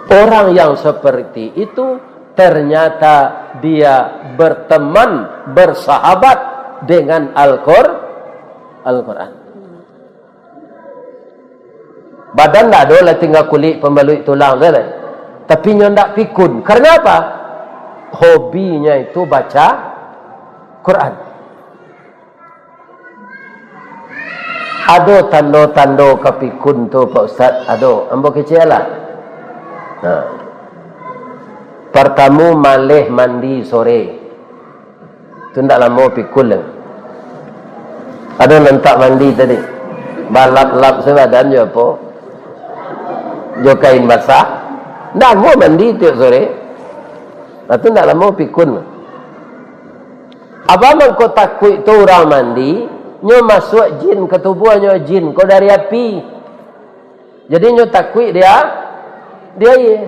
Orang yang seperti itu ternyata dia berteman, bersahabat dengan Al-Quran. Badan tak ada lah, tinggal kulit pembalut tulang saja. Tapi dia tak pikun. Karena apa? Hobinya itu baca Quran. Ada tanda-tanda kepikun tu Pak Ustaz. Ada. Ambo kecil lah. Pertama malih mandi sore. Itu tak lama pikun lah. Ada lentak mandi tadi. Balap-lap sebadan je apa? Jo kain basah. Tak mau mandi tiap sore. Itu tak lama pikun. Apa kau takut tu orang mandi, nyo masuk jin ke tubuhnya jin, kau dari api. Jadi nyo takut dia ye.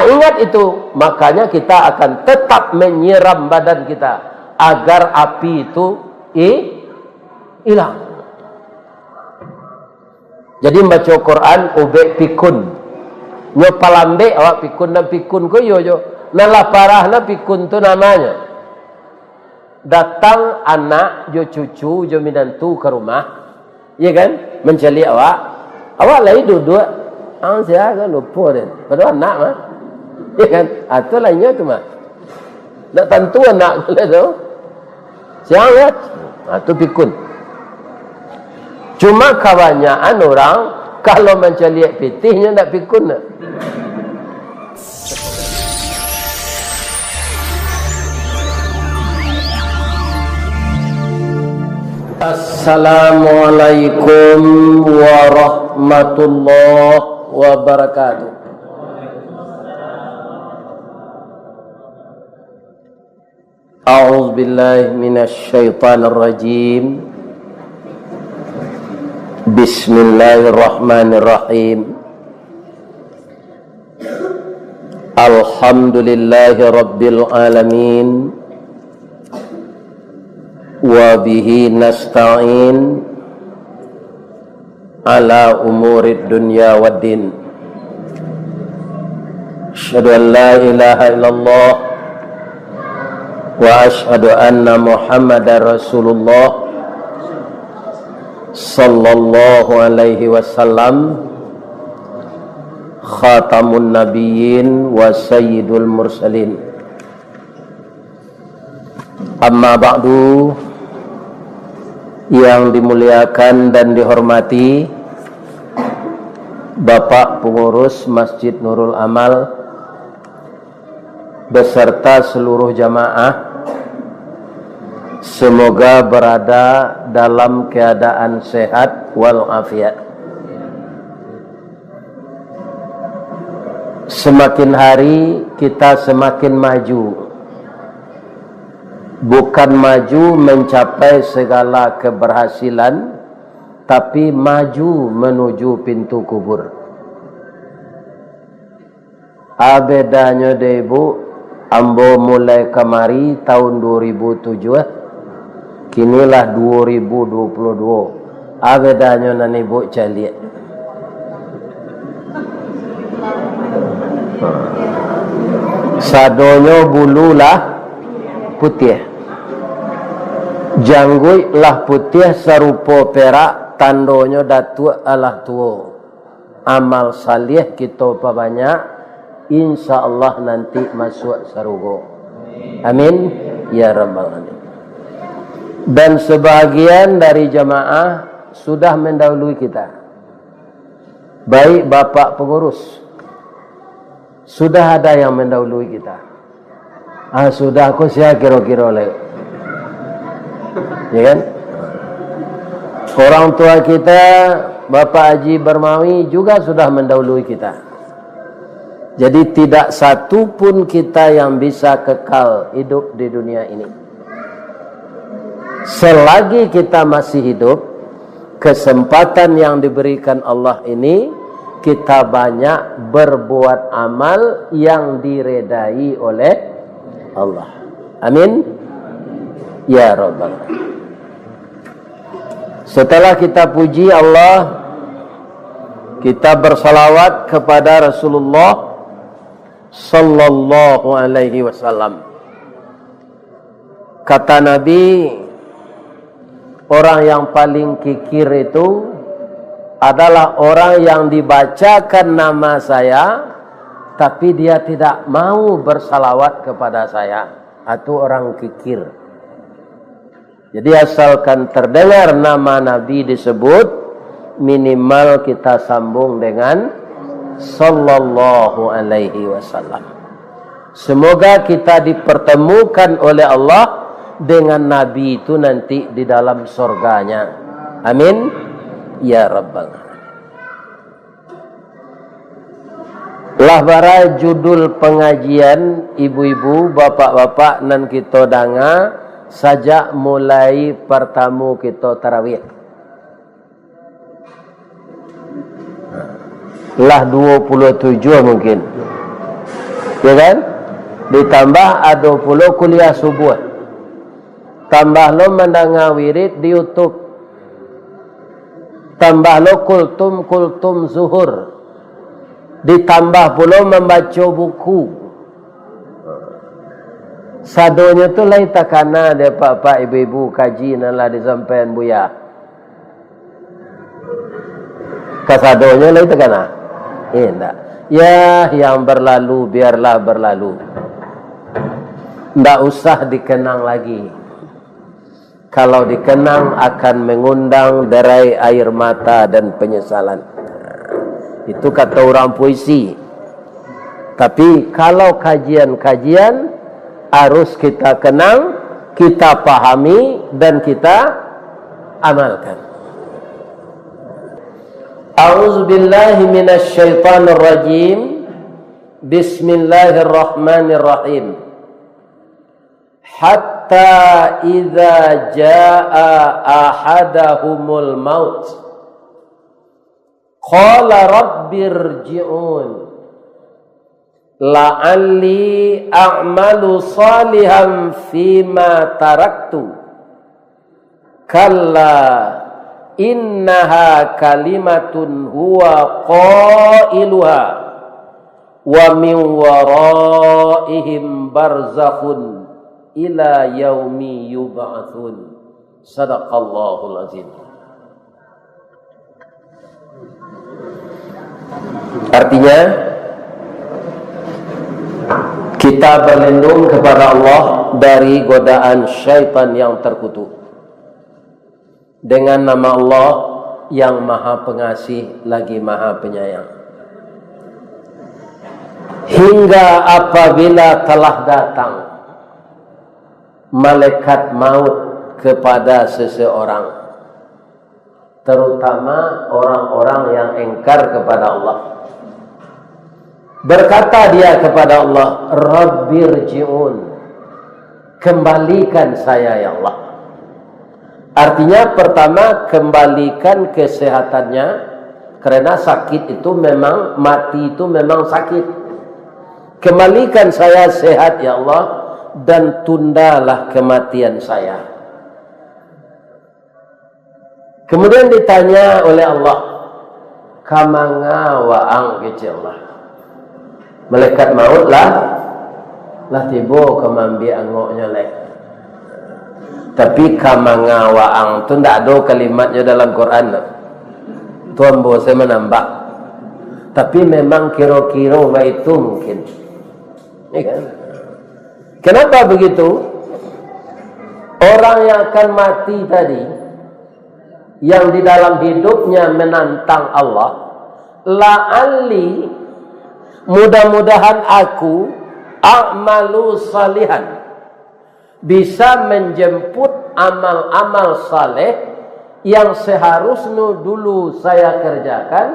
Ingat itu, makanya kita akan tetap menyiram badan kita agar api itu hilang. Jadi baca Quran ubek pikun. Nyo palambe awak pikun dan pikun ko yo. Nalah parah na pikun tu namanya. Datang anak jo cucu jo minantu ke rumah. Iya kan? Mencari awak. Awak lagi duduk. Saya kan lupa dan. Padahal anak mah. Iya kan? Itu lainnya tu mah. Nak tentu anak boleh tu. Siang itu pikun. Cuma kebanyakan orang kalau mencari pitihnya tak pikun. Assalamualaikum warahmatullahi wabarakatuh. A'udzu billahi minasy syaithanir rajim. Bismillahirrahmanirrahim. Alhamdulillahi rabbil alamin. Wa bihi nasta'in ala umurid dunya waddin. Asyhadu an la ilaha illallah wa asyhadu anna Muhammadar Rasulullah sallallahu alaihi wasallam, khatamun nabiyyin wa sayyidul mursalin. Amma ba'du, yang dimuliakan dan dihormati Bapak Pengurus Masjid Nurul Amal beserta seluruh jamaah, semoga berada dalam keadaan sehat walafiat. Semakin hari kita semakin maju. Bukan maju mencapai segala keberhasilan, tapi maju menuju pintu kubur. Bedanya deh ibu, ambo mulai kemari tahun 2007, kinilah 2022. Bedanya nani bu caliak. Sadonyo bulu lah putih. Janggut lah putih serupa perak, tandonyo datuk alah tua. Amal salih kita banyak, insya Allah nanti masuk surga. Amin ya rabbal alamin. Dan sebahagian dari jamaah sudah mendahului kita. Baik Bapak Pengurus, sudah ada yang mendahului kita. Sudah aku siap kira-kira lagi. Ya kan? Orang tua kita, Bapak Haji Bermawi juga sudah mendahului kita. Jadi tidak satu pun kita yang bisa kekal hidup di dunia ini. Selagi kita masih hidup, kesempatan yang diberikan Allah ini, kita banyak berbuat amal yang diredai oleh Allah. Amin ya rabbal alamin. Setelah kita puji Allah, kita bersalawat kepada Rasulullah sallallahu alaihi wasallam. Kata Nabi, orang yang paling kikir itu adalah orang yang dibacakan nama saya tapi dia tidak mau bersalawat kepada saya. Itu orang kikir. Jadi asalkan terdengar nama Nabi disebut, minimal kita sambung dengan sallallahu alaihi wasallam. Semoga kita dipertemukan oleh Allah dengan Nabi itu nanti di dalam surganya. Amin ya rabbal alamin. Lahbara judul pengajian ibu-ibu, bapak-bapak nan kita danga sajak mulai pertamu kita tarawih. Lah 27 mungkin. Ya kan? Ditambah ada pula kuliah subuh. Tambah lo mendengar wirid di YouTube. Tambah lo kultum zuhur. Ditambah pula membaca buku. Sadonya tu lain takana dia pak ibu-ibu kaji nalah disampaikan buya. Kasadonya lain takana. Enggak. Ya, yang berlalu biarlah berlalu. Enggak usah dikenang lagi. Kalau dikenang akan mengundang derai air mata dan penyesalan. Itu kata orang puisi. Tapi kalau kajian-kajian harus kita kenang, kita pahami dan kita amalkan. A'udzubillahi minasyaitonir rajim. Bismillahirrahmanirrahim. Hatta idza jaa ahadahumul maut qala rabbirji'un la'alli a'malu salihan fima taraktu kalla innaha kalimatun huwa qailuha wa min waraihim barzakhun ila yaumi yub'atsun. Sadaqallahul azim. Artinya kita berlindung kepada Allah dari godaan syaitan yang terkutuk dengan nama Allah yang Maha Pengasih lagi Maha Penyayang. Hingga apabila telah datang malaikat maut kepada seseorang, terutama orang-orang yang engkar kepada Allah, berkata dia kepada Allah, Rabbirji'un, kembalikan saya ya Allah. Artinya pertama, kembalikan kesehatannya, karena sakit itu memang, mati itu memang sakit. Kembalikan saya sehat ya Allah, dan tundalah kematian saya. Kemudian ditanya oleh Allah, kamanga waang kecil Allah. Malaikat maut lah tiba kemambi angoknya lek. Tapi kamanga waang tu tidak ada kalimatnya dalam Quran. Tuan bos saya menambah. Tapi memang kira-kira itu mungkin. Ya kan? Kenapa begitu? Orang yang akan mati tadi, yang di dalam hidupnya menantang Allah, la'alli, mudah-mudahan aku a'malu salihan, bisa menjemput amal-amal saleh yang seharusnya dulu saya kerjakan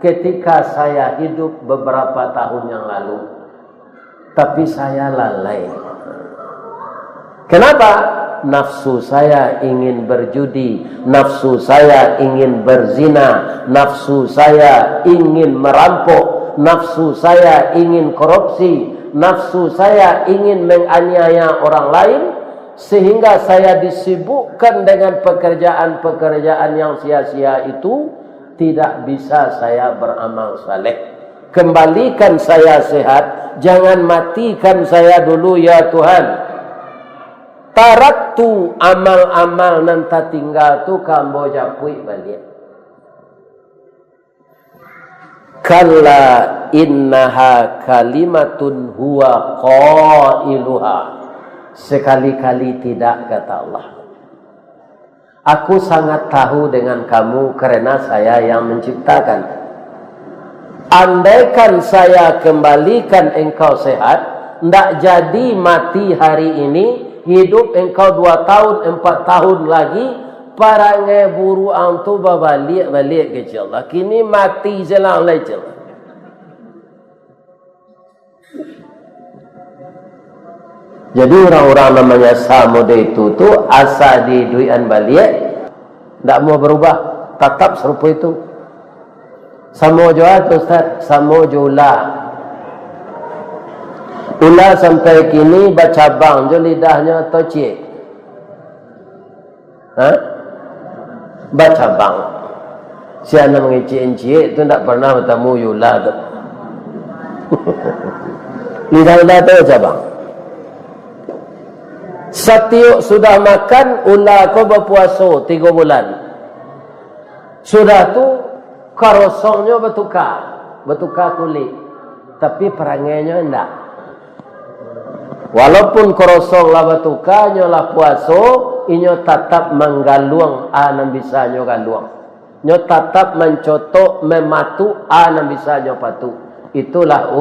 ketika saya hidup beberapa tahun yang lalu. Tapi saya lalai. Kenapa? Nafsu saya ingin berjudi, nafsu saya ingin berzina, nafsu saya ingin merampok, nafsu saya ingin korupsi, nafsu saya ingin menganiaya orang lain, sehingga saya disibukkan dengan pekerjaan-pekerjaan yang sia-sia itu, tidak bisa saya beramal saleh. Kembalikan saya sehat, jangan matikan saya dulu ya Tuhan. Taraktu amal-amal nanta tinggal tu Kamboja pui balik. Kalla innaha kalimatun huwa qailuha. Sekali-kali tidak, kata Allah. Aku sangat tahu dengan kamu karena saya yang menciptakan. Andaikan saya kembalikan engkau sehat, ndak jadi mati hari ini, hidup engkau 2 tahun, 4 tahun lagi, para ngeburu antu balik ke Allah. Kini mati jelang lagi. Jadi orang-orang namanya Samud itu tu asa di duian balik, ndak mau berubah, tetap serupa itu. Samojo atau Ustaz, Samojo Ula sampai kini bercabang je lidahnya atau cik. Bercabang. Siapa mengecik-encik itu tak pernah bertemu Yula tu. Lidah-lidah tu bercabang. Setiap sudah makan, ula kau berpuasa 3 bulan. Sudah tu karosongnya bertukar kulit, tapi perangainya enggak. Walaupun karosong lah bertukarnya lah puasa, inyo tetap menggaluang anam bisa nyo galuang. Nyo tetap mencotok mematu anam bisa nyo patu. Itulah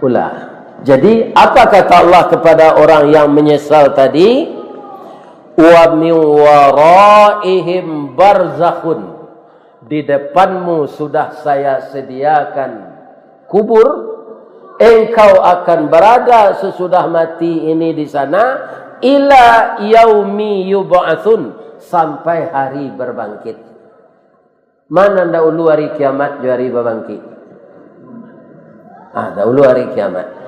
ulah. Jadi apa kata Allah kepada orang yang menyesal tadi? Wa min waraihim barzakhun. Di depanmu sudah saya sediakan kubur. Engkau akan berada sesudah mati ini di sana. Ila yaumi yub'atsun. Sampai hari berbangkit. Mana dahulu hari kiamat, hari berbangkit? Dahulu hari kiamat.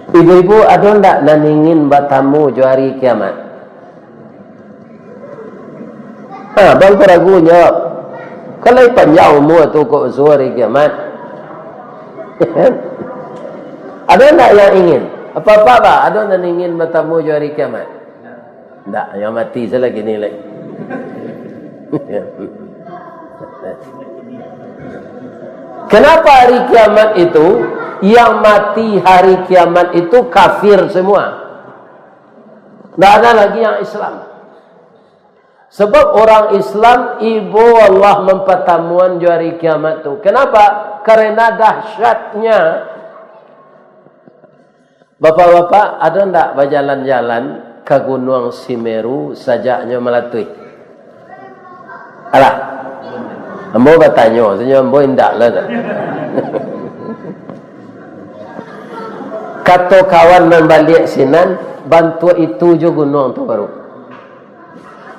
Ibu-ibu ada tak naningin batamu hari kiamat? Bang ragu jawab. Kalau panjang umur tu kok hari kiamat. Ada tak yang ingin? Apa-apa pak? Ada yang ingin bertemu hari kiamat? Tak, yang mati selagi ni lagi. Kenapa hari kiamat itu, yang mati hari kiamat itu kafir semua? Tak ada lagi yang Islam. Sebab orang Islam, ibu Allah mempertemuan di hari kiamat itu. Kenapa? Karena dahsyatnya. Bapak-bapak, ada tak berjalan-jalan ke Gunung Semeru sajaknya melatui? Alah, ambo bertanya, sebenarnya ambo indak lah. Kata kawan membalik sinan, bantu itu je gunung tu baru.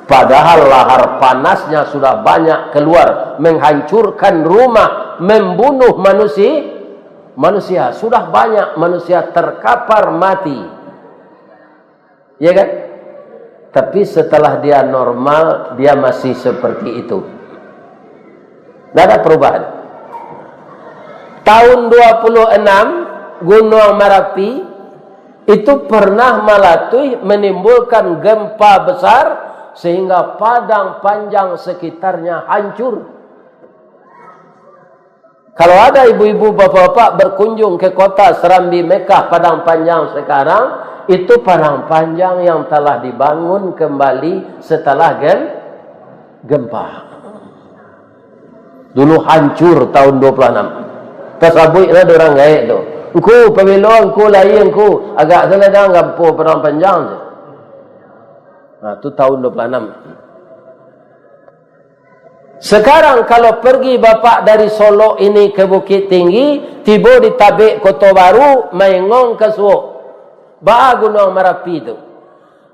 Padahal lahar panasnya sudah banyak keluar, menghancurkan rumah, membunuh manusia. Sudah banyak manusia terkapar mati. Ya kan? Tapi setelah dia normal, dia masih seperti itu. Tidak ada perubahan. Tahun 26, Gunung Merapi itu pernah melatui menimbulkan gempa besar sehingga padang panjang sekitarnya hancur. Kalau ada ibu-ibu bapak-bapak berkunjung ke kota Serambi Mekah padang panjang sekarang, itu padang panjang yang telah dibangun kembali setelah gempa. Dulu hancur tahun 26. Tasabuklah orang gaib tu. Engkau pemilu, engkau lain, engkau agak seledang gampu padang panjang je. Itu tahun 26. Sekarang kalau pergi bapak dari Solo ini ke Bukit Tinggi, tiba di Tabik Kota Baru, Maingong ke Suok. Ba Gunung Merapi itu.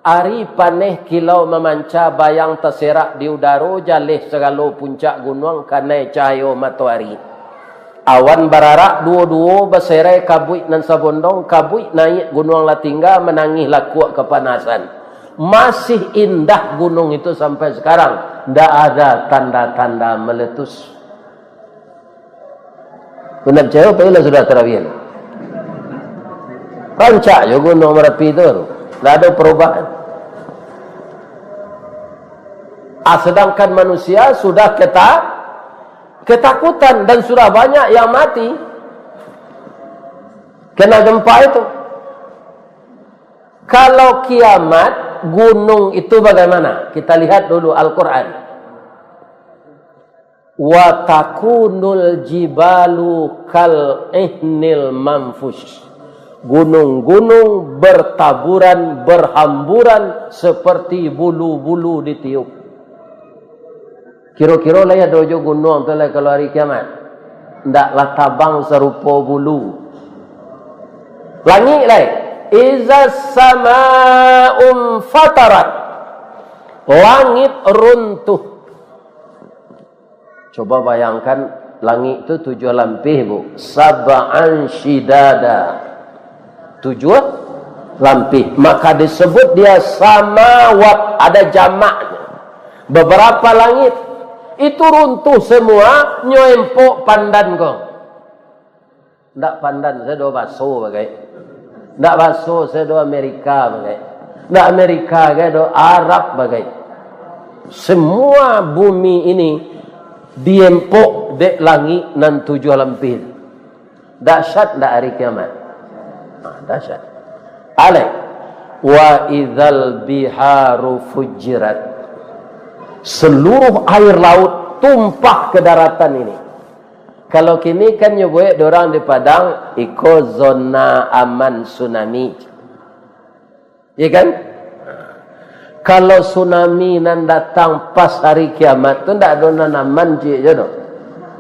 Ari paneh kilau memanca bayang terserak di udara, jalih segala puncak gunung kanai cahaya matahari. Awan bararak dua-dua berserai kabut nan sabondong, kabut naik gunung Latingga menangis lakuak kepanasan. Masih indah gunung itu sampai sekarang. Tidak ada tanda-tanda meletus. Benar jauh apa sudah terawih? Rancak je gunung Merapi itu. Tidak ada perubahan. Sedangkan manusia sudah ketakutan dan sudah banyak yang mati kena gempa itu. Kalau kiamat gunung itu bagaimana? Kita lihat dulu Al-Quran. Wa takunul jibalu kal ihnil manfush. Gunung-gunung bertaburan, berhamburan seperti bulu-bulu ditiup. Kira-kira lah ya dojo gunung tu lah kalau hari kiamat. Ndaklah tabang serupa bulu. Langit lah. Iza sama'um fatarat. Langit runtuh. Coba bayangkan langit itu 7 lampih bu. Sab'an shidada. 7 lampih. Maka disebut dia samawat. Ada jamaknya. Beberapa langit. Itu runtuh semua. Nyoempok pandan kau. Ndak pandan. Saya doa baso bagai. Ndak baso saya doa Amerika bagai. Ndak Amerika bagai doa Arab bagai. Semua bumi ini diempok dek langit nan 7 lampih. Dahsyat ndak hari kiamat. Dahsyat. Alaik. Wa idzal biharu fujirat. Seluruh air laut tumpah ke daratan ini. Kalau kini kan nyoboy dorang di Padang iko zona aman tsunami. Ya kan? Kalau tsunami nan datang pas hari kiamat tu ndak ada nan aman je doh.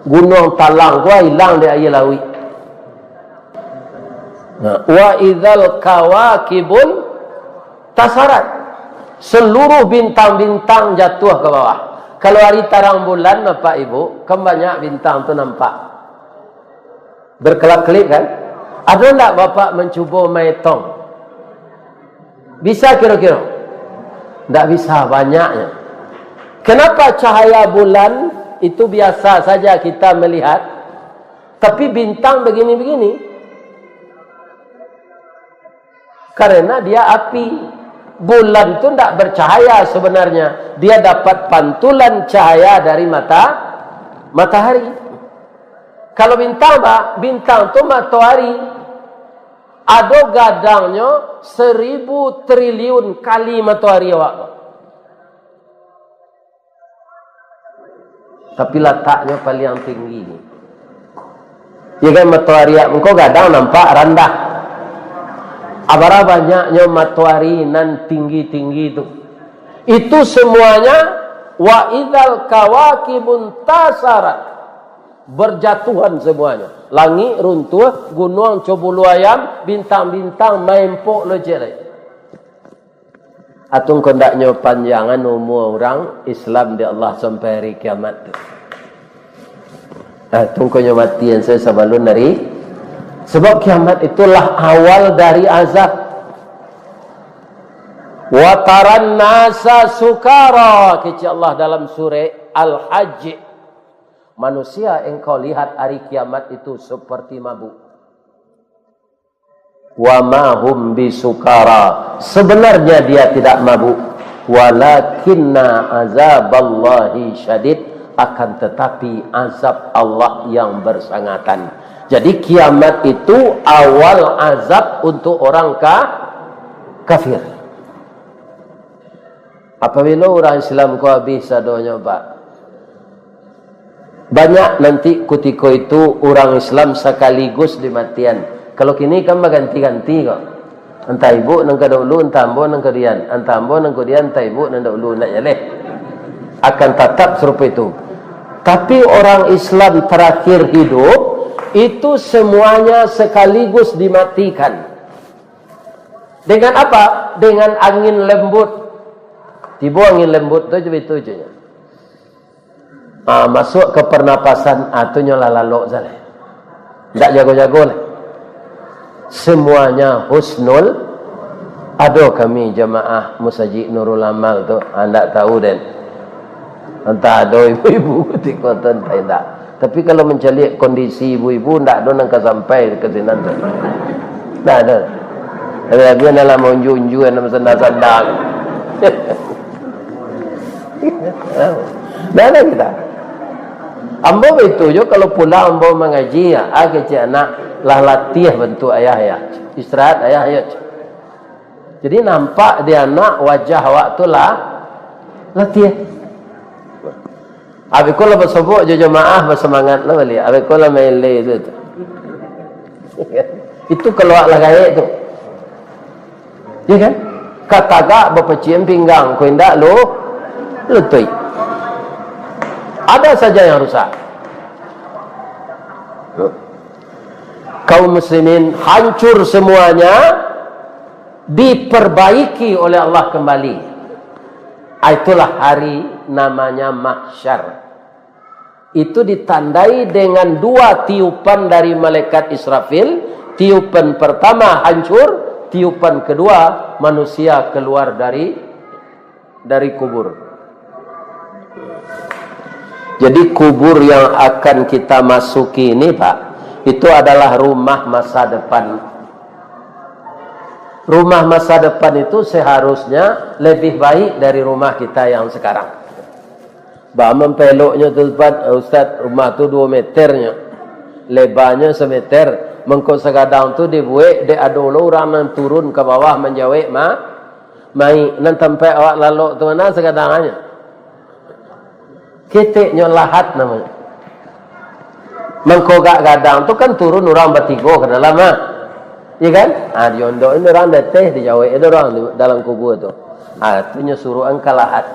Gunung talang gua hilang di air laut. Wa idzal kawakibun tasarat. Seluruh bintang-bintang jatuh ke bawah. Kalau hari tarang bulan Bapak Ibu, kan banyak bintang tu nampak. Berkelap-kelip kan? Ada tak Bapak mencuba maitong? Bisa kira-kira? Tak bisa, banyaknya. Kenapa cahaya bulan itu biasa saja kita melihat, tapi bintang begini-begini? Karena dia api. Bulan itu tidak bercahaya sebenarnya. Dia dapat pantulan cahaya dari matahari. Kalau bintang, Pak, bintang itu matahari. Ada gadangnya 1000 triliun kali matahari awak. Tapi letaknya paling tinggi. Ya kan matahari engkau gadang nampak rendah. Abara banyaknya matahari nan tinggi-tinggi itu. Itu semuanya wa idzal kawakibun tasarat. Berjatuhan semuanya. Langit runtuh, gunung cobulu ayam, bintang-bintang maempok lejere. Atung kendaknya panjangan umur orang Islam di Allah sampai hari kiamat. Atung kenya matian saya sebelum dari. Sebab kiamat itulah awal dari azab. Wa taran nasa sukara, kata Allah dalam surah Al-Hajj. Manusia engkau lihat hari kiamat itu seperti mabuk. Wa ma hum bisukara. Sebenarnya dia tidak mabuk. Walakinna azaballahi syadid. Akan tetapi azab Allah yang bersangatan. Jadi kiamat itu awal azab untuk orang kafir. Apabila orang Islam kau habis adonya Pak. Banyak nanti ketika itu orang Islam sekaligus dimatian. Kalau kini kan ganti-ganti kok. Entah ibu nang kadulu, entah ambo nang kedian, entah ambo nang kedian, entah ibu nang dulu nak nyaleh. Akan tetap serupa itu. Tapi orang Islam terakhir hidup itu semuanya sekaligus dimatikan. Dengan apa? Dengan angin lembut. Tiba angin lembut tu je. Masuk ke pernapasan tu nyolah lalok salah. Tak jago-jago lah. Semuanya husnul Ada kami jemaah Musajid Nurul Amal tu, anda tahu dan entah ada ibu-ibu ketika tak. Tapi kalau mencari kondisi ibu-ibu, tak ada nak sampai ke sini. Tak ada. Tapi dia dalam unju-unju dalam sandal-sandal. Dah ada kita. Ambo itu je kalau pulang ambo mengaji ya, kecik anak lah latih bentuk ayah ya. Istirahat ayah ya. Jadi nampak dia anak wajah waktu lah latih. Abi kalau bersebut je jemaah bersemangat lah balik. Abi kalau mele itu. Itu keluar lah gaya tu. Ya kan? Kata gak berpecium pinggang kau indak lo letui. Ada saja yang rusak. Kaum muslimin hancur semuanya, diperbaiki oleh Allah kembali. Itulah hari namanya mahsyar. Itu ditandai dengan 2 tiupan dari malaikat Israfil. Tiupan pertama hancur, tiupan kedua manusia keluar dari kubur. Jadi kubur yang akan kita masuki ini Pak, itu adalah rumah masa depan. Rumah masa depan itu seharusnya lebih baik dari rumah kita yang sekarang. Bah mempeloknya tu Ustaz, rumah tu 2 meternya, lebarnya semeter. Mengko segadang tu dibuat, dia ada orang yang turun ke bawah menjawab mai nan tempat awak lalok tu mana segadangannya. Keteknya lahat namanya. Mengko gak gadang tu kan turun orang bertiga ke dalam ya kan? Diondok ini orang dateh dijawab ada orang di dalam kubur tu. Itu nyuruh angka lahat.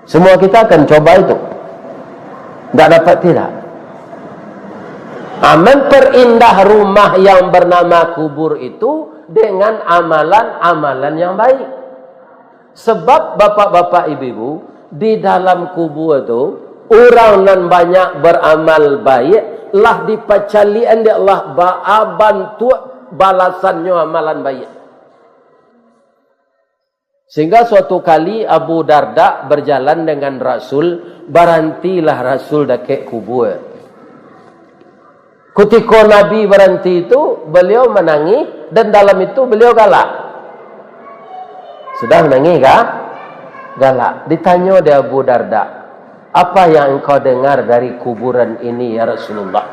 Semua kita akan coba itu. Tak dapat tidak. Memperindah rumah yang bernama kubur itu dengan amalan-amalan yang baik. Sebab bapak-bapak ibu-ibu, di dalam kubur itu orang nan banyak beramal baik lah dipacalian di Allah bantu balasannya amalan baik. Sehingga suatu kali Abu Darda berjalan dengan Rasul, berhentilah Rasul dekat kubur. Ketika Nabi berhenti itu, beliau menangis dan dalam itu beliau galak. Sudah menangis kah? Galak. Ditanya dia Abu Darda, apa yang engkau dengar dari kuburan ini ya Rasulullah?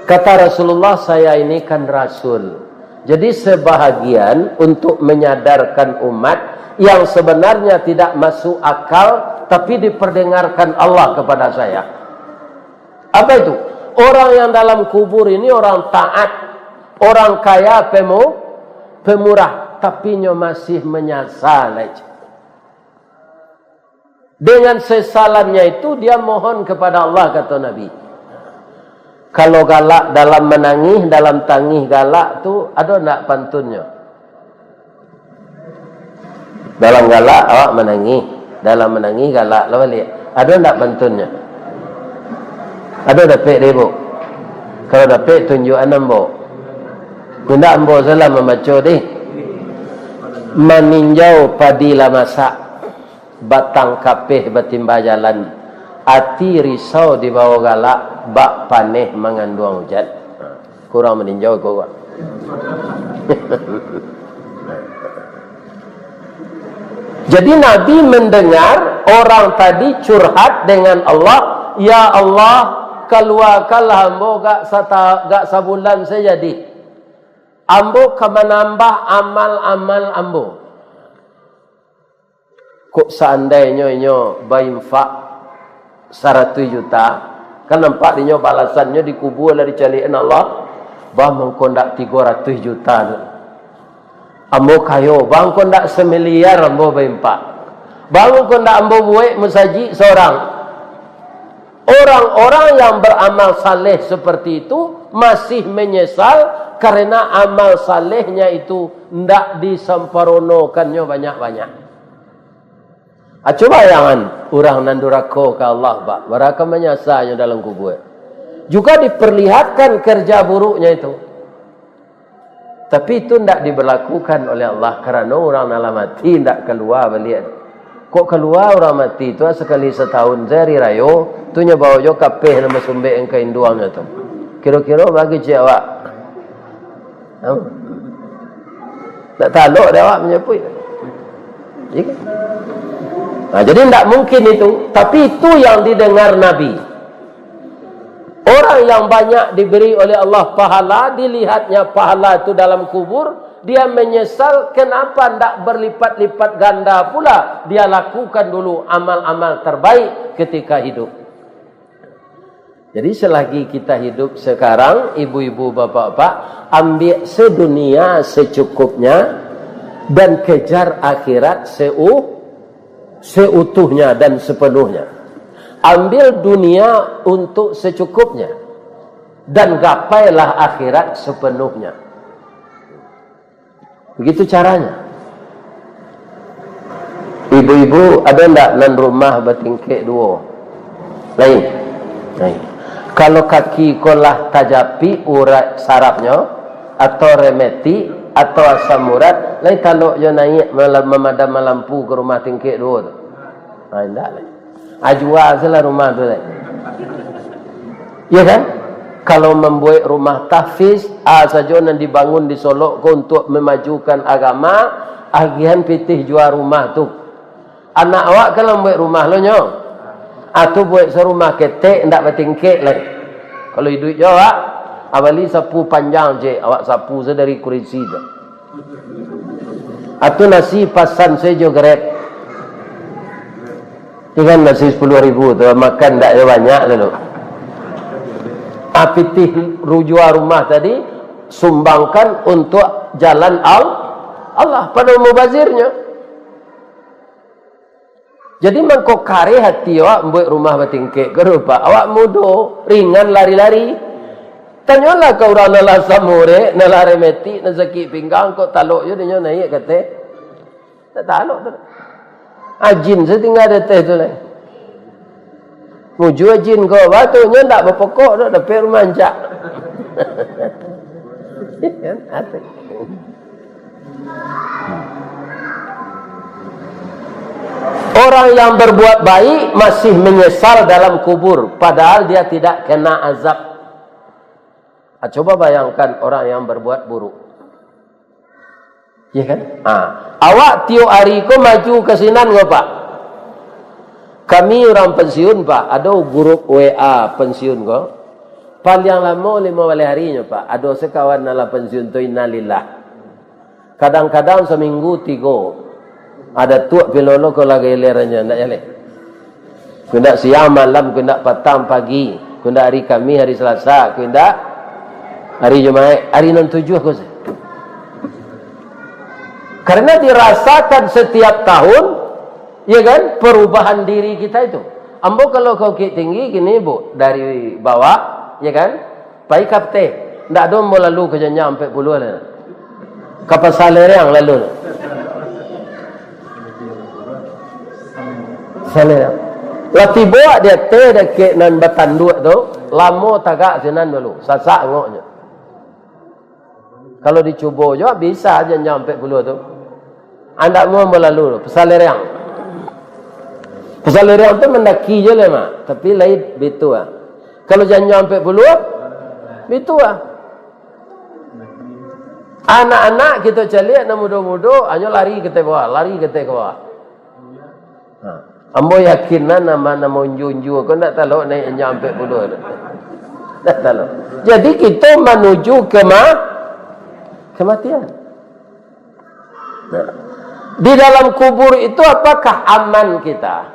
Kata Rasulullah, saya ini kan Rasul. Jadi sebahagian untuk menyadarkan umat yang sebenarnya tidak masuk akal, tapi diperdengarkan Allah kepada saya. Apa itu? Orang yang dalam kubur ini orang taat, orang kaya, pemurah, tapi nya masih menyesal aja. Dengan sesalannya itu dia mohon kepada Allah, kata Nabi. Kalau galak dalam menangis, dalam tangis galak tu ada nak pantunnya? Dalam galak awak menangis, dalam menangis galak lah balik. Ada nak pantunnya? Ada dapat ribu. Kalau dapat tunjukan ambo. Tidak ambo salah membaca deh. Meninjau padilah masak, batang kapih bertimba jalan, ati risau di bawah galak, bak paneh mengandung hujan. Kurang meninjau kau. Jadi Nabi mendengar orang tadi curhat dengan Allah, ya Allah, keluarkanlah ambo gak sebulan saja di. Ambo menambah amal-amal ambo. Kok seandainya bayinfak 100 juta, kan nampak dia balasannya dikubur lah dicalian Allah, bah mengkondak 300 juta tu. Ambo kayo, bang kondak 1 miliar ambo bayinfak. Bang kondak ambo buat musajid seorang. Orang-orang yang beramal saleh seperti itu masih menyesal karena amal salehnya itu tidak disempurnakannya banyak-banyak. Coba jangan orang nan duraka ke Allah, Pak. Mereka menyesalnya dalam kubur. Juga diperlihatkan kerja buruknya itu. Tapi itu tidak diberlakukan oleh Allah kerana orang dalam mati tidak keluar balik. Kok keluar orang mati itu sekali setahun hari rayo, tu nya bawa jo kapeh nama sumbek yang kain duangnya tu. Kira-kira bagi cik awak. Tak taluk dah awak menyepui. Ya kan? Nah, jadi tidak mungkin itu. Tapi itu yang didengar Nabi. Orang yang banyak diberi oleh Allah pahala, dilihatnya pahala itu dalam kubur, dia menyesal kenapa tidak berlipat-lipat ganda pula. Dia lakukan dulu amal-amal terbaik ketika hidup. Jadi selagi kita hidup sekarang, ibu-ibu, bapak-bapak, ambil sedunia secukupnya dan kejar akhirat seutuhnya dan sepenuhnya. Ambil dunia untuk secukupnya dan gapailah akhirat sepenuhnya. Begitu caranya. Ibu-ibu ada enggak nan rumah bertingkik dua? Lain. Kalau kaki kolah tajapi urat sarapnya atau remeti atau asam urat, lain kalau dia naik memadam lampu ke rumah tingkik dua tu. Enggak lah. Jual salah rumah tu lah. Ya kan? Kalau membuat rumah tahfiz, saja yang dibangun di Solok untuk memajukan agama, agihan pitih jual rumah tu. Anak awak kalau membuat rumah lo nyo, atau buat serumah ketek, ndak bertingkik lah. Kalau hidup je awak, awali sapu panjang je, awak sapu sedari kursi tu. Atau nasi pasan saja grab. Ikan nasi 10.000 tu, makan tak banyak lalu. Apitih rujua rumah tadi sumbangkan untuk jalan Allah pada mubazirnya. Jadi mangkok kare hati awak membuat rumah bertingkik ke rupa. Awak mudo ringan lari-lari. Tanyalah kau orang nala samure, nala remeti, nala sakit pinggang kau taluk je dia naik kata. Tak taluk tu. Ajin setinggal detek tu lah. Muju ajin kau batunya tak berpokok dah dapat rumah anjak. Orang yang berbuat baik masih menyesal dalam kubur padahal dia tidak kena azab. Coba bayangkan orang yang berbuat buruk. Ya kan? Awak tiap hari ko maju ke sinan ke Pak? Kami orang pensiun Pak, ada grup WA pensiun ko. Paling lama 5 harinya Pak. Ada sekawan nala pensiun tu innalillah. Kadang-kadang seminggu 3. Ada tuak pilolo ko lagi leranya ndak jale. Kena siang malam, kena petang pagi, kena hari Kami, hari Selasa, kena hari Jumaat, hari 7 aku sih. Karena dirasakan setiap tahun, ya kan, perubahan diri kita itu. Ambo kalau kau tinggi gini bu, dari bawah, ya kan, pai kapte, ndak ada mau lalu ke jenjang sampai puluh lah. Kapal salerang lalu. Salerang. Lati bawa dia teh dekat nan batanduk tu, lamo tagak sinan dulu, sasak ngoknya. Kalau dicuba juga bisa aja nyampe puluh tu. Anda mau melalui pesalerang. Pesalerang tu mendaki je lah mak. Tapi lain betul ah. Kalau jangan nyampe puluh, betul ah. Anak-anak kita cari nak muda-muda, hanya lari ke bawah, lari ke bawah. Ambo yakin nama unju-unju, kau nak tahu naik nyampe puluh. Tak tahu. Jadi kita menuju ke kematian. Nah, di dalam kubur itu apakah aman kita?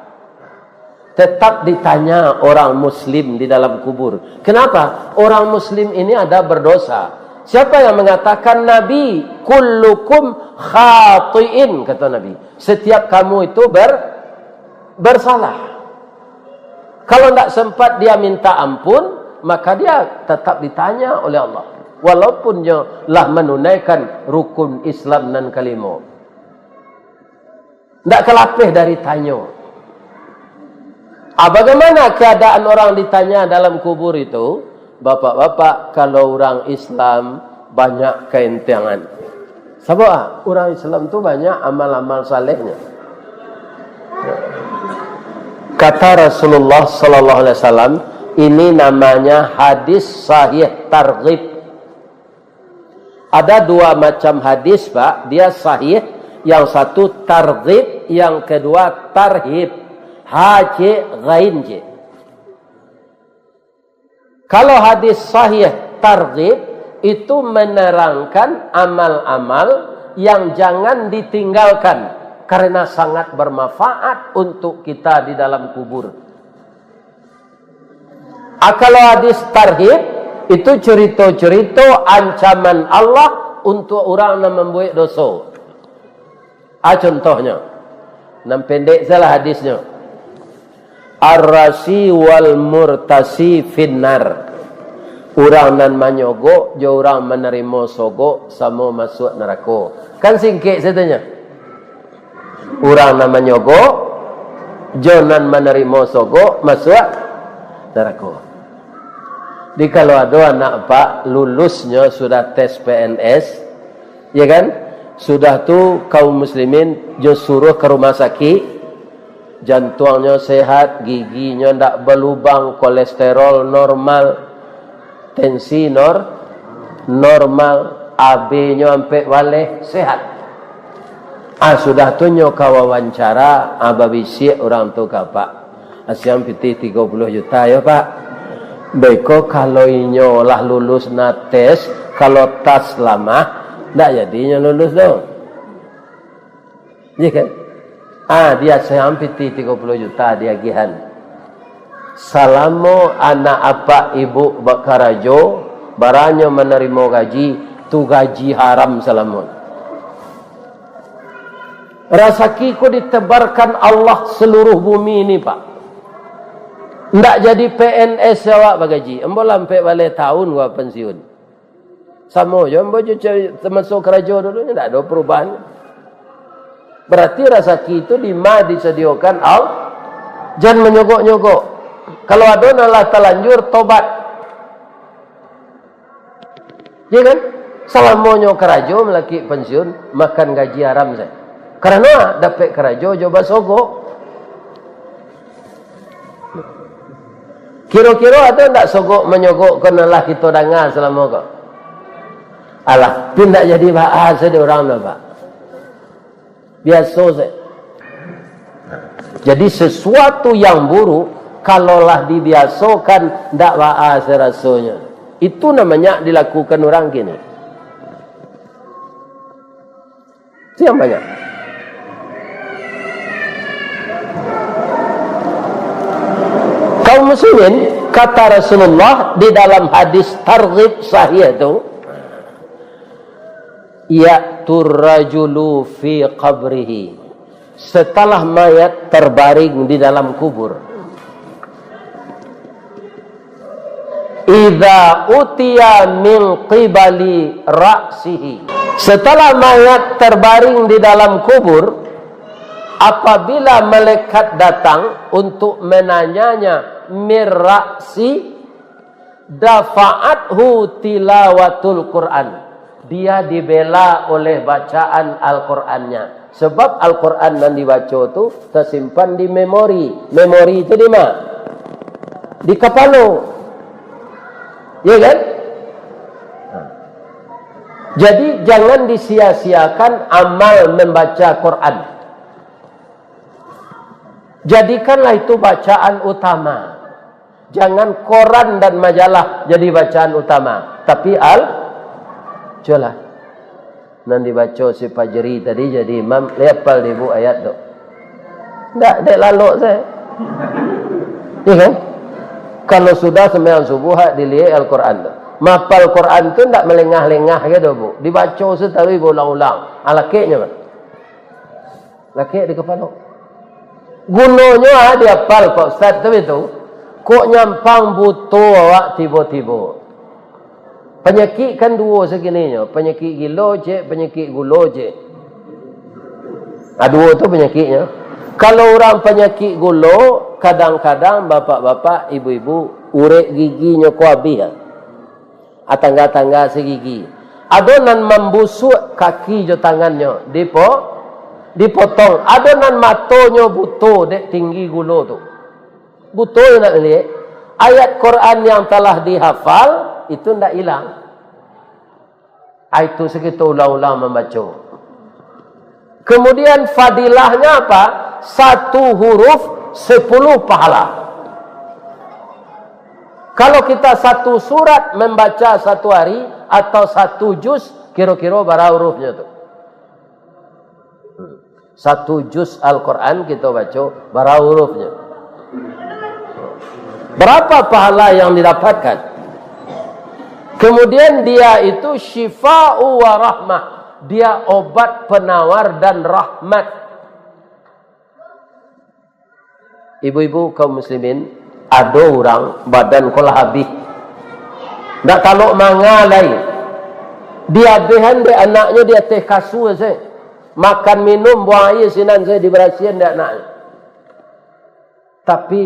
Tetap ditanya orang muslim di dalam kubur. Kenapa? Orang muslim ini ada berdosa. Siapa yang mengatakan Nabi? Kullukum khati'in, kata Nabi. Setiap kamu itu bersalah. Kalau tidak sempat dia minta ampun, maka dia tetap ditanya oleh Allah. Walaupun dia lah menunaikan rukun Islam dan kalimah. Tidak kelapih dari tanya. Bagaimana keadaan orang ditanya dalam kubur itu? Bapak-bapak, kalau orang Islam banyak keentangan. Sebab orang Islam tu banyak amal-amal salehnya. Kata Rasulullah sallallahu alaihi wasallam, ini namanya hadis sahih targhib. Ada dua macam hadis, Pak. Dia sahih, yang satu targhib, yang kedua tarhib. H ghain j. Kalau hadis sahih targhib itu menerangkan amal-amal yang jangan ditinggalkan karena sangat bermanfaat untuk kita di dalam kubur. Kalau hadis tarhib itu cerita-cerita ancaman Allah untuk orang yang membuat dosa. Contohnya, nam pendek salah hadisnya. Ar-rasi wal murtasi finnar. Orang nan manyogok, jo orang menerima sogok sama masuk neraka. Kan singkit katanya. Orang nan manyogok, jo nan menerima sogok masuk neraka. Jadi kalau ada anak pak lulusnya sudah tes PNS, ya kan? Sudah tu kaum muslimin jo suruh ke rumah sakit, jantungnya sehat, giginya ndak berlubang, kolesterol normal, tensi normal, AB-nya sampai wale sehat. Sudah tu nyo wawancara, babisi orang tu pak. Asyam piti 30 juta ya pak. Beko kalau inyo lah lulus na tes, kalau tas lama, ndak jadinya lulus dong. Iya kan? Dia sampai 30 juta dia gihan. Salamo anak apa ibu bakarajo, baranyo menerima gaji, tu gaji haram salamun. Rasakiku ditebarkan Allah seluruh bumi ini pak. Ndak jadi PNS awak bagaji. Embo lampe balik tahun gua pensiun. Sama je embo je masuk kerja dulu ndak ada perubahan. Berarti rezeki itu disediakan Allah. Jangan menyogok-nyogok. Kalau ada nalah terlanjur tobat. Ya kan? Salamonyo kerja melaki pensiun makan gaji haram saya. Karena dapat kerja coba sogok. Kira-kira ada tak sogok menyogok kenalah kita dengar selama kau? Alah, pindah jadi bahasa dia orang lah pak. Biasa saya. Jadi sesuatu yang buruk, kalaulah dibiasakan, tak bahasa rasanya. Itu namanya dilakukan orang gini. Itu yang banyak. Kaum muslimin, kata Rasulullah di dalam hadis targhib sahih itu, ya'tur rajulu fi qabrihi, setelah mayat terbaring di dalam kubur, idza utiya min qibali ra'sihi, setelah mayat terbaring di dalam kubur, apabila malaikat datang untuk menanyanya mirra'si, dafa'athu tilawatul Quran, dia dibela oleh bacaan Al-Qurannya. Sebab Al-Quran yang dibaca itu tersimpan di memori. Memori itu di mana? Di kepala. Ya kan? Jadi jangan disia-siakan amal membaca Quran. Jadikanlah itu bacaan utama. Jangan koran dan majalah jadi bacaan utama. Tapi Jolah. Nanti baca si Fajri tadi jadi imam. Lepal di bu ayat tu. Tak, dek laluk saya. Ya kan? Kalau sudah sembahyang subuh, dilihat Al-Quran tu. Mapal Quran tu tak melengah-lengah gitu bu. Dibaca setawi berulang-ulang. Lakiknya kan? Lakik di kepala. Gunanya dia hafal Pak Ustaz tu itu. Kok nyampang butuh awak tiba-tiba. Penyakit kan dua segininya. Penyakit gila je, penyakit gula je. Dua tu penyakitnya. Kalau orang penyakit gula, kadang-kadang bapak-bapak, ibu-ibu, urek giginya ku habis. Tangga-tangga segigi. Adonan membusuk kaki jo tangannya, dipotong. Adonan matonyo buto dek tinggi gulo tu. Buto nak lihat. Ayat Quran yang telah dihafal itu ndak hilang. Itu segitu ulang-ulang membaca. Kemudian fadilahnya apa? 1 huruf 10 pahala. Kalau kita 1 surat membaca 1 hari atau 1 juz, kira-kira berapa hurufnya tu? 1 juz Al-Quran kita baca berapa hurufnya? Berapa pahala yang didapatkan? Kemudian dia itu syifa'u wa rahmah. Dia obat penawar dan rahmat. Ibu-ibu kaum muslimin, ada orang badan kolah habis. Tak taluk mangalai. Dia behan de anaknya dia teh kasur saya. Makan minum buang air sinan saya diberasihan de anaknya. Tapi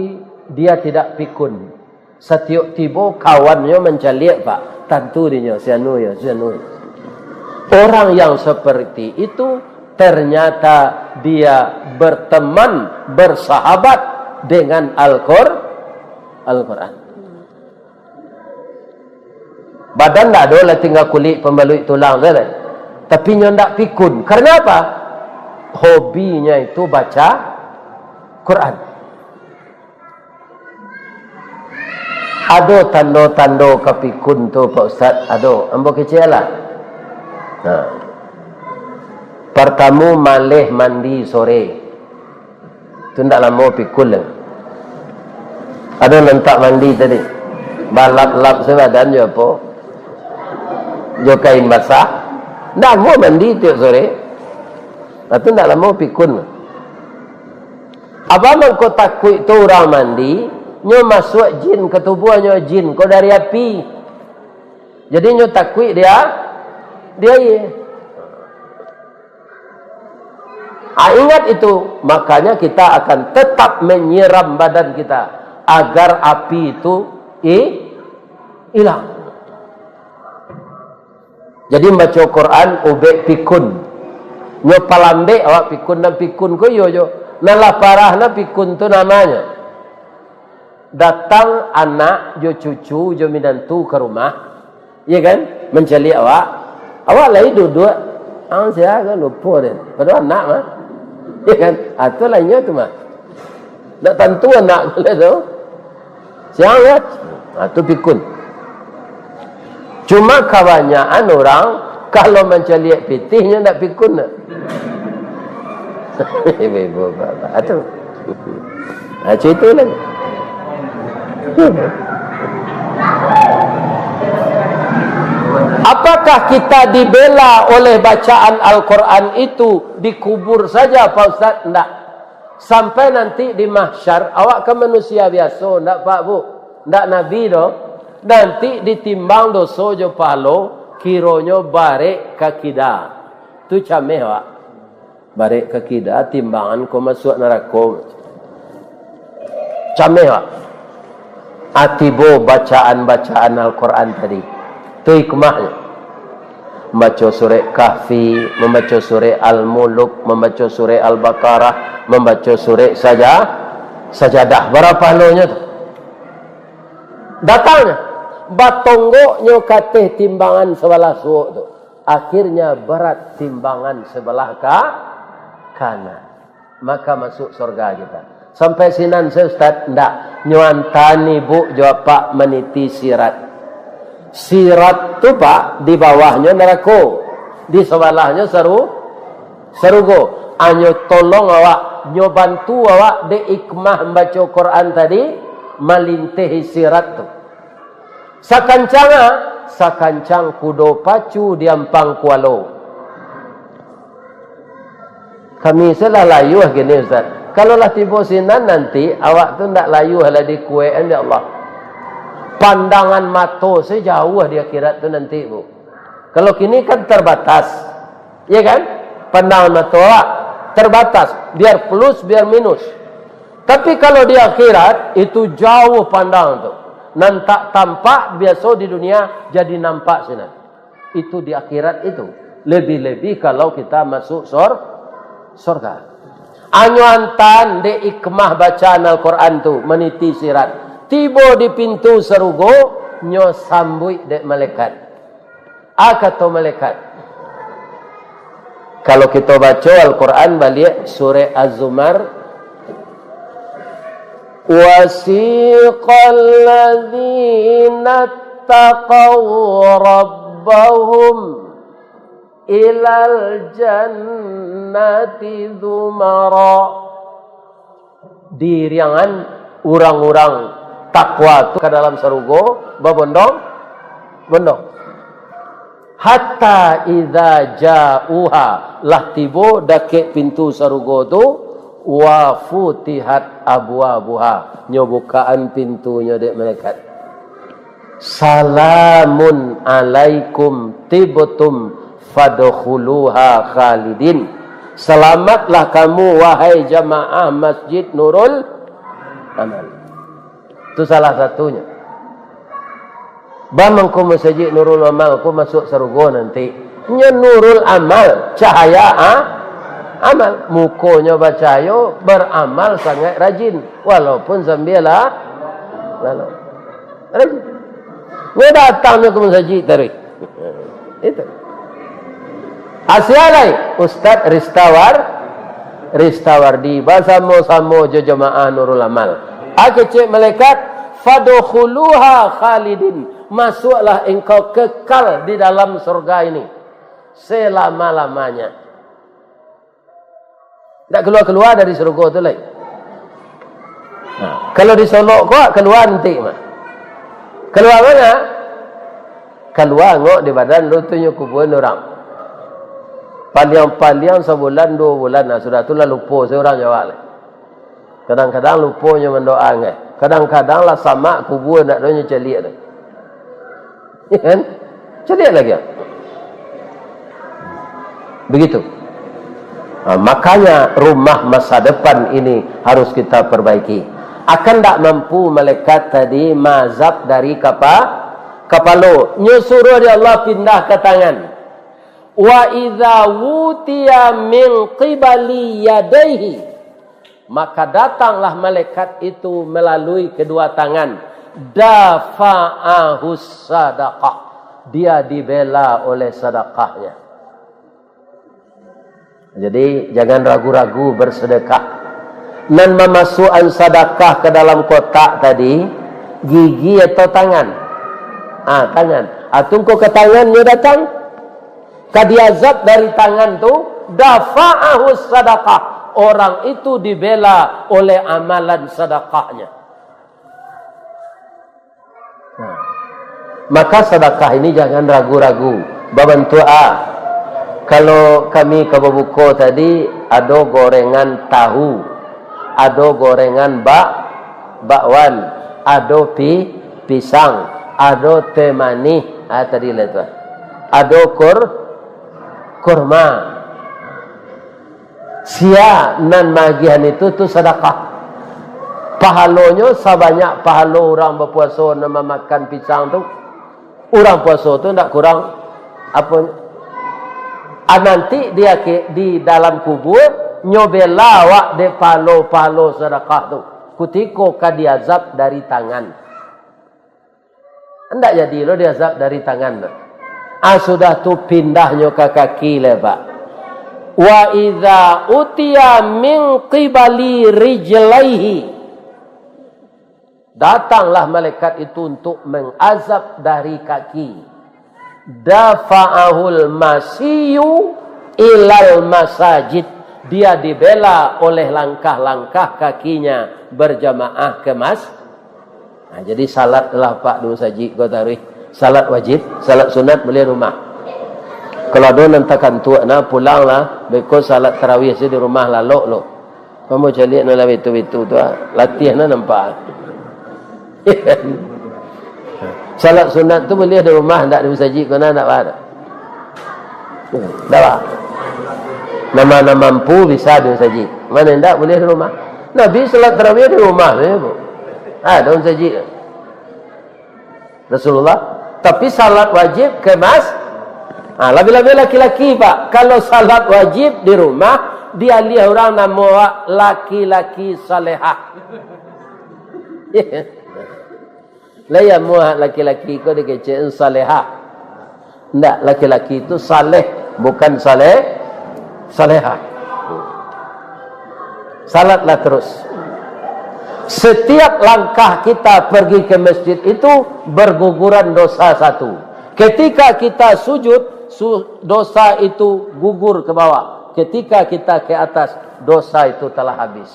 dia tidak pikun. Setiap tiba kawannya mencaliak pak. Tentu dia sianu. Orang yang seperti itu ternyata dia berteman, bersahabat dengan Al-Quran. Badan tak ada lah tinggal kulit pembalut tulang saja. Tapi dia tak pikun. Karena apa? Hobinya itu baca Quran. Ada tanda-tanda kepikun tu Pak Ustaz. Ada. Ambo kecil lah. Nah. Pertama malih mandi sore. Itu tak lama pikun lah. Ada nentak mandi tadi. Balap-lap sebadan je apa? Jo kain basah. Tak mau mandi tiap sore. Itu tak lama pikun. Apa kau takut tu orang mandi? Nyo masuk jin ke tubuhnya jin. Kau dari api. Jadi nyo takut dia ye. Ingat itu. Makanya kita akan tetap menyiram badan kita. Agar api itu hilang. Jadi baca Quran ubek pikun. Nyo palambe awak pikun dan pikun ko yo. Nalah parah na pikun tu namanya. Datang anak jo cucu jo minantu ke rumah. Ya kan? Mencari awak. Awak lagi duduk. Saya kan lupa dia. Padahal anak mah. Ya kan? Itu lainnya tu mah. Tak tentu anak tu. Siang ya? Itu pikun. Cuma kebanyakan orang kalau mencari pitihnya tak pikun. Ibu bapak. Itu. Cerita lagi. Apakah kita dibela oleh bacaan Al-Quran itu dikubur saja Pak Ustaz? Tidak. Sampai nanti di mahsyar, awak ke manusia biasa, tidak Pak Bu, tidak Nabi doh. Nanti ditimbang dosa jo palo, kironyo barek kakida. Tu cameh Pak. Barek kakida, timbangan ko masuk neraka. Cameh Pak. Atibo bacaan-bacaan Al-Quran tadi. Itu hikmahnya. Membaca surah Kahfi, membaca surah Al-Muluk, membaca surah Al-Baqarah, membaca surah Sajadah. Berapa halonya tu? Datangnya. Batonggoknya katih timbangan sebelah suuk tu. Akhirnya berat timbangan sebelah kanan. Maka masuk surga kita. Sampai sinan saya Ustaz, tidak. Nyuantani bu, jawab Pak meniti sirat. Sirat tu Pak, di bawahnya neraka. Di sebelahnya serugo. Anyo tolong awak, nyo bantu awak de ikmah membaca Quran tadi, melintihi sirat tu. Sakancang kudo pacu diampang kualo. Kami salah layu gini Ustaz. Kalau lah tiba sinan nanti, awak tu tak layu lah di kuean ya Allah. Pandangan mata sejauh di akhirat tu nanti bu. Kalau kini kan terbatas. Ya kan? Pandangan mata awak terbatas. Biar plus, biar minus. Tapi kalau di akhirat, itu jauh pandangan tu. Nantak tampak biasa di dunia, jadi nampak sinan. Itu di akhirat itu. Lebih-lebih kalau kita masuk surga. Anyuantan de ikmah bacaan Al-Quran tu meniti sirat. Tiba di pintu surga nyo sambui dek malaikat. Kata malaikat. Kalau kita baca Al-Quran balik surah Az-Zumar. Wasiqal ladzina taqaw rabbahum ilal jannati zumara. Diriangan orang-orang takwa tu ke dalam surga berbondong-bondong. Hatta idza ja'uha, lah tiba dekat pintu surga tu, wa futihat abwabuha, nyo bukaan pintunya dek malaikat. Salamun alaikum tibtum fadkhuluha khalidin. Selamatlah kamu wahai jamaah Masjid Nurul Amal. Itu salah satunya. Bamangku Masjid Nurul Amal, aku masuk surga nanti. Nya Nurul Amal, cahaya amal. Mukonya bercahaya, beramal sangat rajin. Walaupun sambil rajin. Dia datangnya ke masjid tadi. Itu. Asyalai Ustaz Ristawardi bersama-sama jemaah Nurul Amal. Aku cek malaikat fadkhuluha khalidin. Masuklah engkau kekal di dalam surga ini selama-lamanya. Tak keluar dari surga tu lagi. Kalau disolok kau keluar nanti mah. Keluar mana? Keluar ngok di badan lu tunjuk kuburan orang. Paliang-paliang sebulan 2 bulan nah sudah tu lah lupa seorang jawab. Kadang-kadang lupanya mendoa ngai. Kadang-kadang lah sama kubur nak doanya celik tu. Ya kan? Celik lagi. Begitu. Makanya rumah masa depan ini harus kita perbaiki. Akan tak mampu malaikat tadi mazab dari kepala. Nyuruh dia Allah pindah ke tangan. Wa idza wutiya min qibali yadayhi, maka datanglah malaikat itu melalui kedua tangan. Dafa'ahus sadaqah, dia dibela oleh sedekahnya. Jadi jangan ragu-ragu bersedekah. Dan memasukkan sedekah ke dalam kotak tadi, gigi atau tangan? Tangan. Tunggu ke tangannya datang. Kadiazab dari tangan tu, dafa'ahus sadaqah. Orang itu dibela oleh amalan sedekahnya. Maka sedekah ini jangan ragu-ragu. Bantu kalau kami ke buku tadi ada gorengan tahu, ada gorengan bakwan, ada pisang, ada teh manis, tadi lah tu. Ada kurma. Sia nan magian itu tu sedekah. Pahalanya sebanyak pahala orang berpuasa nama makan pisang tu. Orang puasa tu tak kurang apa? Nanti dia di dalam kubur nyobela wak de palo sedekah tu. Kutiko kadiazab dari tangan. Hendak jadi lo diazab dari tangan tu. Sudah tu pindahnya ke kaki le Pak. Wa idza utiya min qibali rijlaihi, datanglah malaikat itu untuk mengazab dari kaki. Dafa'ahul masiyu ilal masajid, dia dibela oleh langkah-langkah kakinya berjamaah ke jadi salatlah Pak dulu saji kau tarik. Salat wajib, salat sunat boleh rumah. Kalau ada nantakan tua na pulanglah, bekos salat tarawih di rumah lalok lo. Kamu cari na lawi tu latihan na nampak. Salat sunat tu boleh di rumah, tak di masjid kena tak ada. Dah. Nama mampu bisa di masjid. Mana tak boleh di rumah. Nabi salat tarawih di rumah tu. Ada masjid. Rasulullah. Tapi salat wajib ke Lebih-lebih laki-laki Pak, kalau salat wajib di rumah, dia lihat orang nama laki-laki salehah. Lah ya muat laki-laki kau dikecek salehah. Enggak, laki-laki itu saleh, bukan salehah. Salatlah terus. Setiap langkah kita pergi ke masjid itu berguguran dosa satu. Ketika kita sujud, dosa itu gugur ke bawah. Ketika kita ke atas, dosa itu telah habis.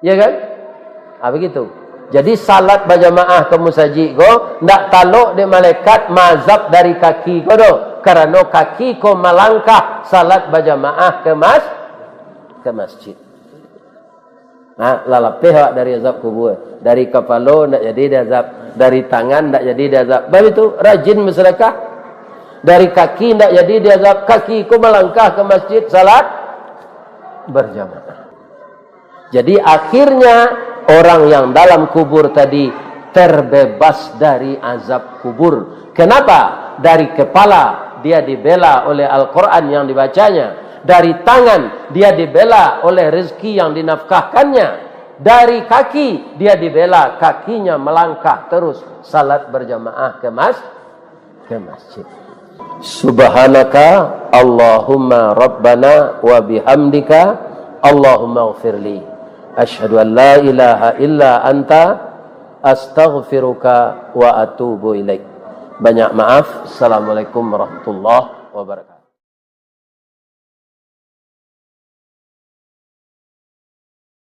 Ya kan? Begitu. Jadi salat berjamaah ke masjid ko ndak taluk di malaikat mazhab dari kaki ko do. Karena kaki ko melangkah salat berjamaah ke masjid. Lalapeh dari azab kubur, dari kepala ndak jadi dia azab, dari tangan ndak jadi dia azab. Begitu rajin bersedekah. Dari kaki ndak jadi dia azab, kaki ko melangkah ke masjid salat berjamaah. Jadi akhirnya orang yang dalam kubur tadi terbebas dari azab kubur. Kenapa? Dari kepala dia dibela oleh Al-Quran yang dibacanya. Dari tangan dia dibela oleh rezeki yang dinafkahkannya. Dari kaki dia dibela, kakinya melangkah terus salat berjamaah ke masjid. Subhanaka Allahumma Rabbana wa bihamdika Allahumma ghfirli. Asyhadu an la ilaha illa anta astaghfiruka wa atubu ilaik. Banyak maaf. Assalamualaikum warahmatullahi wabarakatuh.